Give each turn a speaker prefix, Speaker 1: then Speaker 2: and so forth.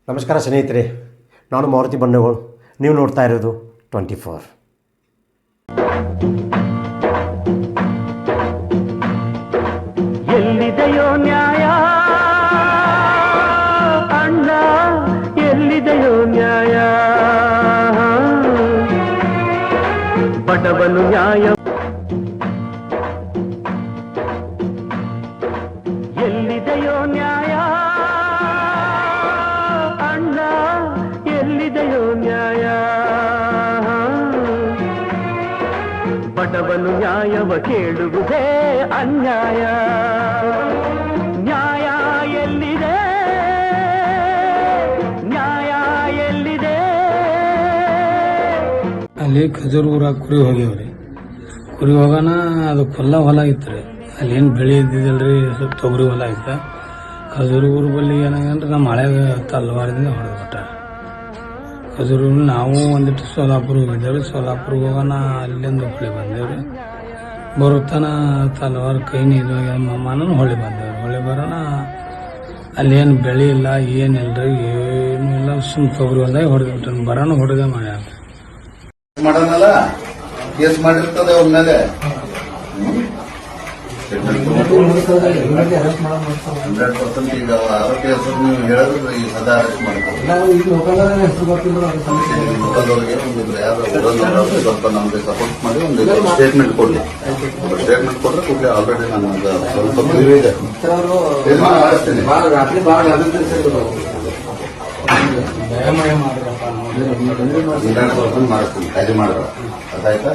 Speaker 1: ನಮಸ್ಕಾರ ಸ್ನೇಹಿತರೆ, ನಾನು ಮಾರುತಿ ಬಂಡೇಗೋಳ್. ನೀವು ನೋಡ್ತಾ ಇರೋದು 24.
Speaker 2: ಎಲ್ಲಿದೆಯೋ ನ್ಯಾಯ ಅಣ್ಣ, ಎಲ್ಲಿದೆಯೋ ನ್ಯಾಯ? ಬಡವನು ನ್ಯಾಯ ಎಲ್ಲಿದೆಯೋ ನ್ಯಾಯ ಅಣ್ಣ, ಎಲ್ಲಿದೆಯೋ ನ್ಯಾಯ? ಬಡವನು ನ್ಯಾಯವ ಕೇಳುವುದೇ ಅನ್ಯಾಯ. ನ್ಯಾಯ ಎಲ್ಲಿದೆ? ನ್ಯಾಯ ಎಲ್ಲಿದೆ?
Speaker 3: ಅಲ್ಲಿ ಖಜೂರ್ ಊರಾಗ ಕುರಿ ಹೋಗ್ಯಾವ್ರಿ. ಕುರಿ ಹೋಗೋಣ, ಅದು ಕೊಲ್ಲ ಹೊಲ ಇತ್ತು ರೀ. ಅಲ್ಲಿ ಏನು ಬೆಳೆ ಇದ್ದಿದ್ದಲ್ರಿ, ಸ್ವಲ್ಪ ತೊಗರಿ ಹೊಲ ಐತೆ. ಖಜೂರ್ ಊರು ಬಲ್ಲಿ ಏನಾಗಂದ್ರೆ ನಮ್ಮ ಹಳೆ ತಲ್ವಾರದಿಂದ ಹೊಡೆದು ಬಿಟ್ಟಾರ. ಖಜೂರು ನಾವು ಒಂದಿಟ್ಟು ಸೋಲಾಪುರ ಹೋಗಿದ್ದೇವೆ. ಸೋಲಾಪುರ್ಗೆ ಹೋಗೋಣ, ಅಲ್ಲಿಂದ ಹೊಳಿ ಬಂದೇವ್ರಿ. ಬರುತ್ತಾನ ತಲವಾರ ಕೈ ನೀರು ಮಾಮನೂ ಹೊಳಿ ಬಂದೇವ್ರಿ. ಹೊಳಿ ಬರೋಣ, ಅಲ್ಲೇನು ಬೆಳೆ ಇಲ್ಲ, ಏನಿಲ್ಲರಿ, ಏನೂ ಇಲ್ಲ. ಸುಮ್ ತೊಗರಿ ಹೊಲ್ದಾಗ ಹೊಡೆದು ಬಿಟ್ಟಾನ. ಬರೋಣ ಹೊಡೆದೇ ಮಾಡ್ಯಾರ.
Speaker 4: ಮಾಡೋಣಲ್ಲ, ಕೇಸ್ ಮಾಡಿರ್ತದೆ ಅವ್ರ ಮೇಲೆ. 100% ಈಗ ಆರೋಗ್ಯ ಹೆಸರು ನೀವು ಹೇಳಿದ್ರೆ ಈ ಸದಾ ಅರೆಸ್ಟ್ ಮಾಡ್ತಾರೆ. ಲೋಕಲ್ದವ್ರಿಗೆ ಒಂದಿದ್ರೆ ಯಾರು ಸ್ವಲ್ಪ ನಮ್ಗೆ ಸಪೋರ್ಟ್ ಮಾಡಿ ಒಂದು ಸ್ಟೇಟ್ಮೆಂಟ್ ಕೊಡ್ಲಿ. ಸ್ಟೇಟ್ಮೆಂಟ್ ಕೊಟ್ರೆ ಕೂಡಲೇ ಆಲ್ರೆಡಿ ನಾನು ಸ್ವಲ್ಪ ಕ್ಲಿಯರ್ ಇದೆ ಮಾಡಿಸ್ತೀನಿ. 100% ಮಾಡಿಸ್ತೀನಿ, ಕಾಳಜಿ ಮಾಡಿದ್ರೆ ಅದಾಯ್ತಾ?